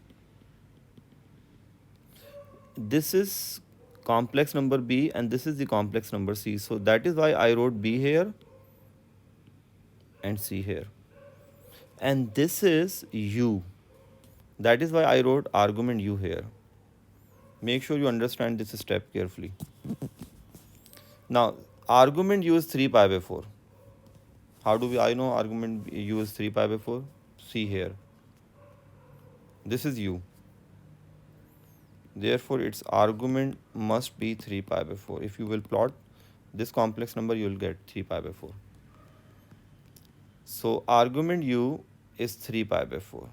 This is complex number B and this is the complex number C. So that is why I wrote B here and C here. And this is U. That is why I wrote argument U here. Make sure you understand this step carefully. Now, argument U is 3 pi by 4. How do I know argument U is 3 pi by 4? See here. This is U. Therefore, its argument must be 3 pi by 4. If you will plot this complex number, you will get 3 pi by 4. So, argument U is 3 pi by 4.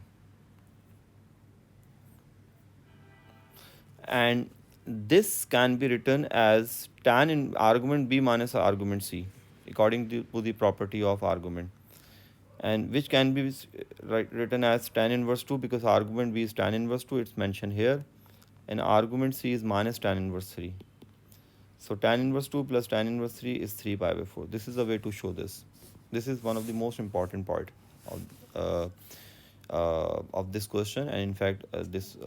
And this can be written as tan in argument B minus argument C, according to the property of argument. And which can be written as tan inverse 2 because argument B is tan inverse 2, it's mentioned here. And argument C is minus tan inverse 3. So tan inverse 2 plus tan inverse 3 is 3 pi by 4. This is a way to show this. This is one of the most important part of this question and in fact this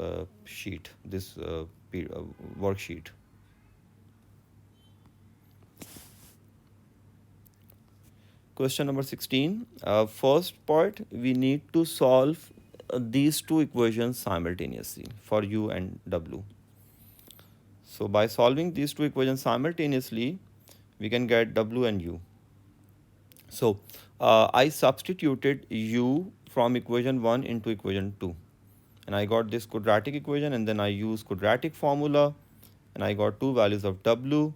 sheet, this worksheet. Question number 16. First part, we need to solve these two equations simultaneously for U and W. So by solving these two equations simultaneously, we can get W and U. So I substituted U from equation 1 into equation 2. and I got this quadratic equation, and then I use quadratic formula, and I got two values of W,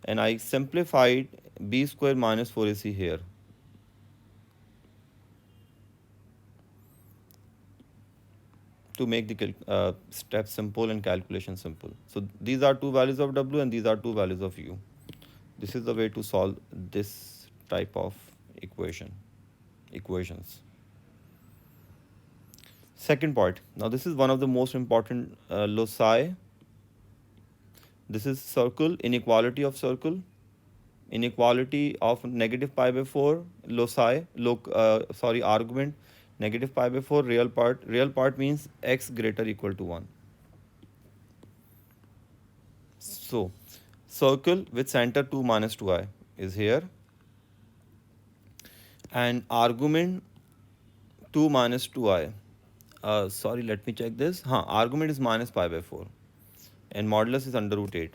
and I simplified B square minus 4AC here. To make the step simple and calculation simple. So these are two values of W and these are two values of U. This is the way to solve this type of equations. Second part. Now this is one of the most important loci. This is circle, inequality of circle, inequality of negative pi by 4, loci, argument, negative pi by 4, real part means x greater equal to 1. So, circle with center 2 minus 2i is here, and argument 2 minus 2i. Let me check this. Argument is minus pi by 4 and modulus is under root 8.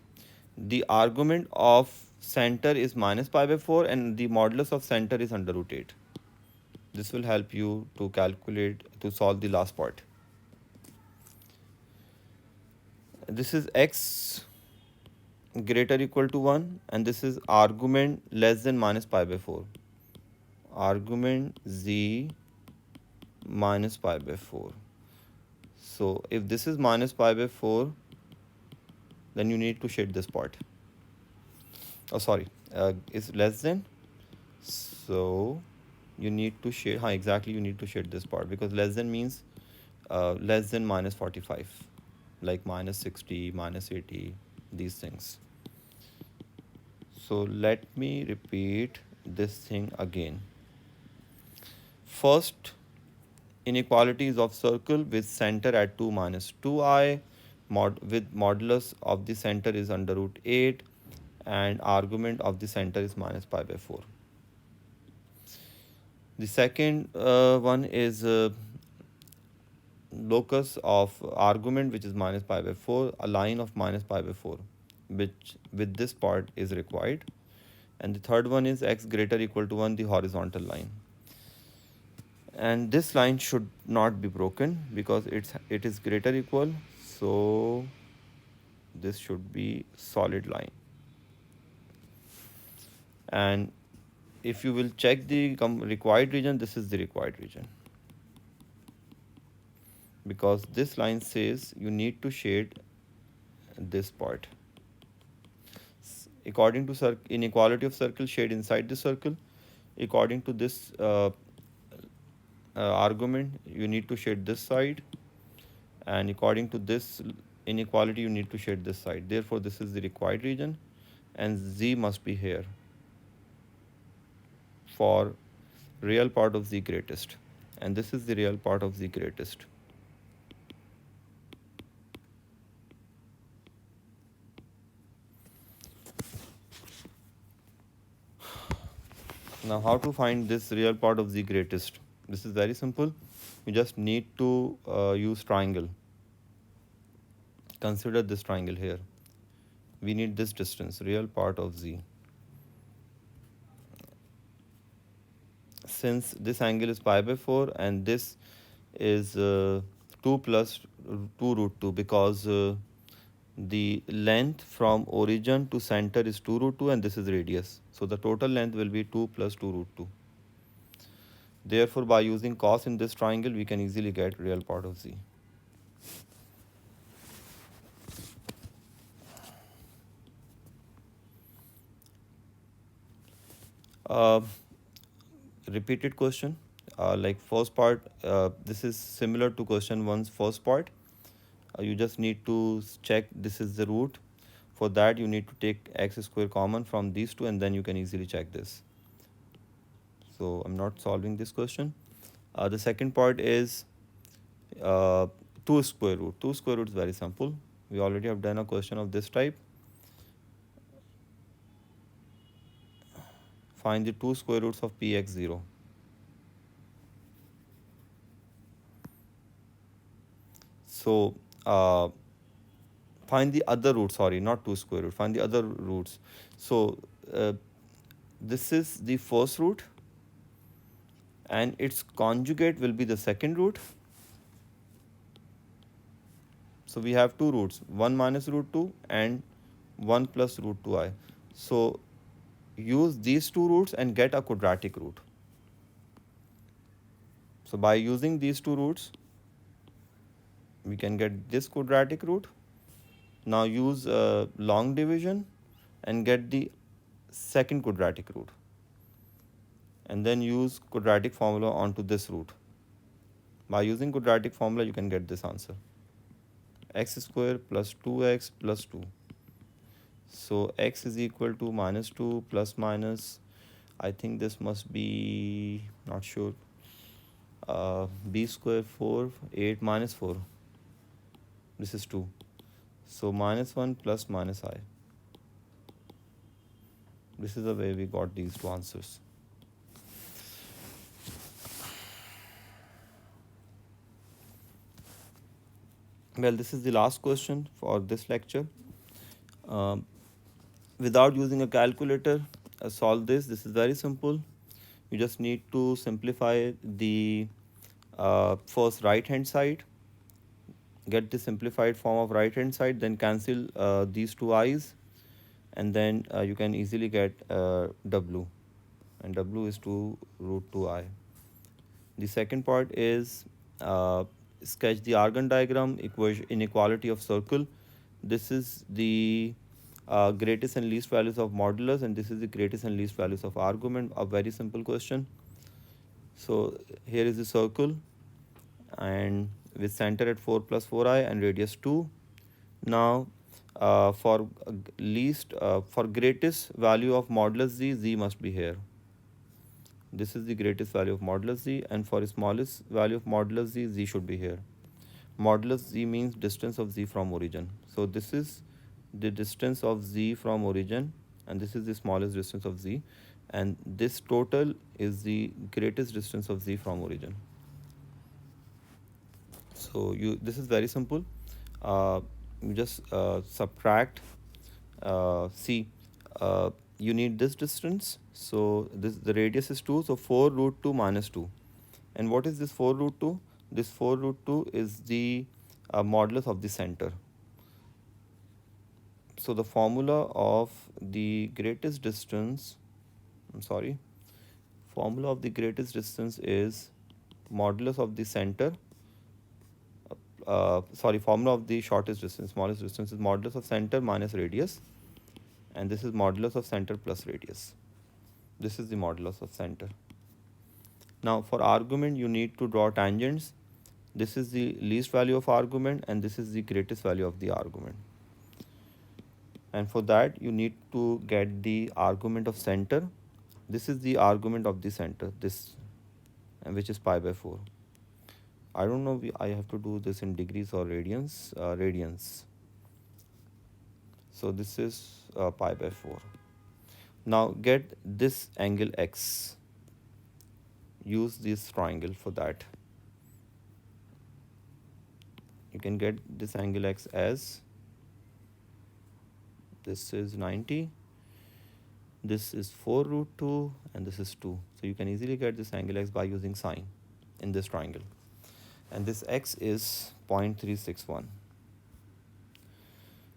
The argument of center is minus pi by 4 and the modulus of center is under root 8. This will help you to solve the last part. This is x greater equal to 1 and this is argument less than minus pi by 4. Argument z minus pi by 4. So if this is minus pi by 4, then you need to shade this part. Is less than. So you need to shade, exactly, you need to shade this part because less than means less than minus 45, like minus 60, minus 80, these things. So let me repeat this thing again. First, inequalities of circle with center at 2 minus 2i, with modulus of the center is under root 8 and argument of the center is minus pi by 4. The second one is locus of argument, which is minus pi by 4, a line of minus pi by 4, which with this part is required. And the third one is x greater equal to 1, the horizontal line. And this line should not be broken because it is greater equal, so this should be solid line. And if you will check the required region, this is the required region, because this line says you need to shade this part. According to inequality of circle, shade inside the circle. According to this argument, you need to shade this side, and according to this inequality, you need to shade this side. Therefore, this is the required region, and z must be here for real part of z greatest, and this is the real part of z greatest. Now, how to find this real part of z greatest? This is very simple. You just need to use triangle. Consider this triangle here. We need this distance, real part of z. Since this angle is pi by 4 and this is 2 plus 2 root 2, because the length from origin to center is 2 root 2 and this is radius. So the total length will be 2 plus 2 root 2. Therefore, by using cos in this triangle, we can easily get real part of z. Repeated question, like first part, this is similar to question 1's first part. You just need to check this is the root. For that, you need to take x square common from these two, and then you can easily check this. So I'm not solving this question. The second part is 2 square root. 2 square root is very simple. We already have done a question of this type. Find the 2 square roots of px0. So find the other root, not 2 square root, find the other roots. So this is the first root and its conjugate will be the second root, So we have two roots, 1 minus root 2 and 1 plus root 2i. So use these two roots and get a quadratic root. So by using these two roots, we can get this quadratic root. Now use long division and get the second quadratic root. And then use quadratic formula onto this root. By using quadratic formula, you can get this answer. X square plus 2x plus 2. So x is equal to minus 2 plus minus, I think this must be, not sure, b square 4, 8 minus 4. This is 2. So minus 1 plus minus I. This is the way we got these two answers. Well, this is the last question for this lecture. Without using a calculator, solve this. This is very simple. You just need to simplify the first right hand side, get the simplified form of right hand side, then cancel these two i's, and then you can easily get w, and w is 2 root 2i. The second part is sketch the Argand diagram, inequality of circle. This is the greatest and least values of modulus, and this is the greatest and least values of argument. A very simple question. So here is the circle, and with center at 4 plus 4i and radius 2. Now for greatest value of modulus z, z must be here. This is the greatest value of modulus z, and for smallest value of modulus z, z should be here. Modulus z means distance of z from origin. So this is the distance of z from origin, and this is the smallest distance of z, and this total is the greatest distance of z from origin. So this is very simple. You just subtract. See, you need this distance. So the radius is 2. So 4 root 2 minus 2. And what is this 4 root 2? This 4 root 2 is the modulus of the center. So the formula of the greatest distance, formula of the greatest distance is modulus of the center. Formula of the shortest distance, smallest distance, is modulus of center minus radius, and this is modulus of center plus radius. This is the modulus of center. Now for argument, you need to draw tangents. This is the least value of argument, and this is the greatest value of the argument. And for that, you need to get the argument of center. This is the argument of the center, this, which is pi by 4. I don't know, I have to do this in degrees or radians. Radians. So this is pi by 4. Now get this angle x. Use this triangle for that. You can get this angle x as, this is 90, this is 4 root 2, and this is 2. So you can easily get this angle x by using sine in this triangle. And this x is 0.361.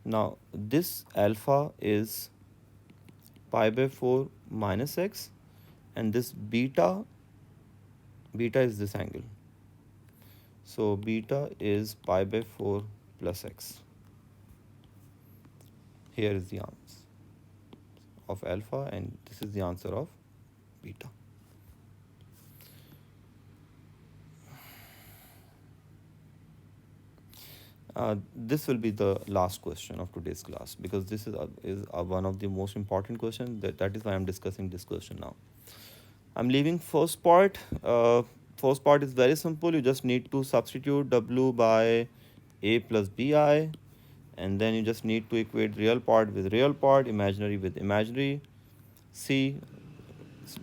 Now this alpha is pi by 4 minus x, and this beta is this angle. So beta is pi by 4 plus x. Here is the answer of alpha, and this is the answer of beta. This will be the last question of today's class, because this is one of the most important questions. That is why I'm discussing this question now. I'm leaving first part. First part is very simple. You just need to substitute w by a plus bi, and then you just need to equate real part with real part, imaginary with imaginary. See,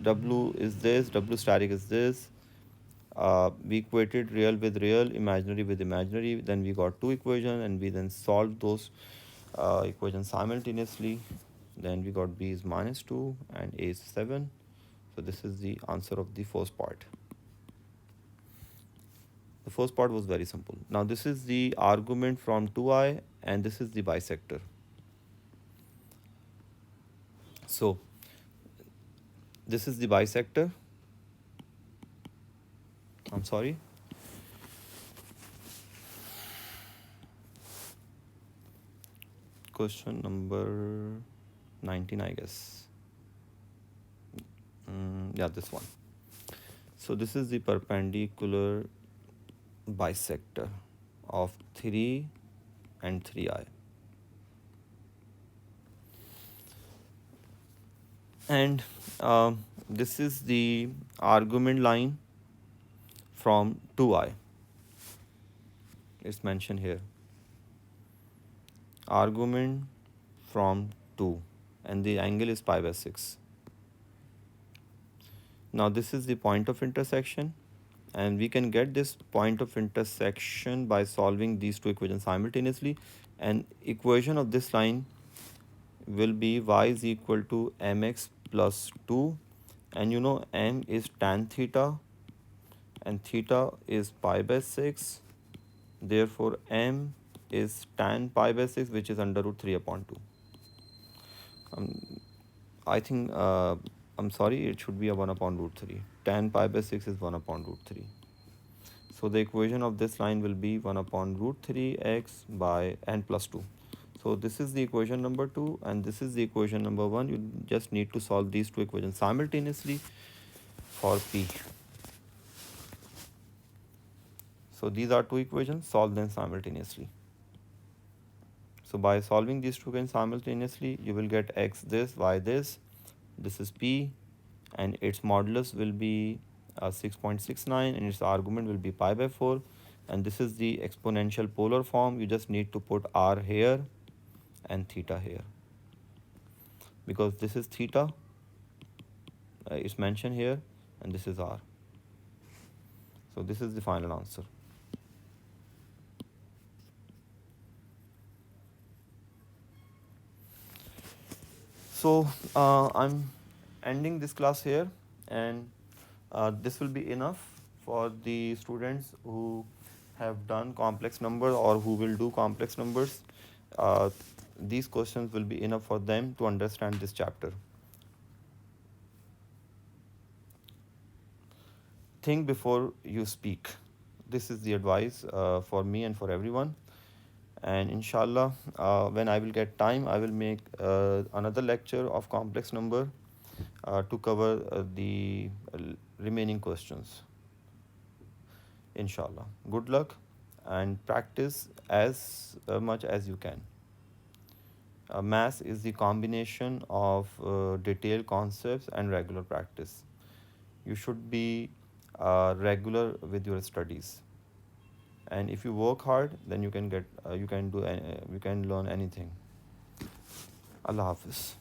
w is this, w static is this. We equated real with real, imaginary with imaginary. Then we got two equations, and we then solved those equations simultaneously. Then we got b is minus 2 and a is 7. So this is the answer of the first part. The first part was very simple. Now this is the argument from 2i and this is the bisector. So this is the bisector. I'm sorry. Question number 19, I guess. Yeah, this one. So this is the perpendicular bisector of 3 and 3i. And this is the argument line from 2i. It's mentioned here. Argument from 2 and the angle is pi by 6. Now this is the point of intersection, and we can get this point of intersection by solving these two equations simultaneously. And equation of this line will be y is equal to mx plus 2, and you know m is tan theta and theta is pi by 6. Therefore m is tan pi by 6, which is under root 3 upon 2. I think I'm sorry, it should be a 1 upon root 3. Tan pi by 6 is 1 upon root 3. So the equation of this line will be 1 upon root 3x by n plus 2. So this is the equation number 2 and this is the equation number 1. You just need to solve these two equations simultaneously for p. So these are two equations, solve them simultaneously. So by solving these two equations simultaneously, you will get x this, y this. This is p, and its modulus will be 6.69, and its argument will be pi by 4. And this is the exponential polar form. You just need to put r here and theta here. Because this is theta, it's mentioned here, and this is r. So this is the final answer. So I'm ending this class here, and this will be enough for the students who have done complex numbers or who will do complex numbers. These questions will be enough for them to understand this chapter. Think before you speak. This is the advice for me and for everyone. And inshallah, when I will get time, I will make another lecture of complex number to cover the remaining questions. Inshallah. Good luck and practice as much as you can. Maths is the combination of detailed concepts and regular practice. You should be regular with your studies, and if you work hard, then you can learn anything. Allah Hafiz.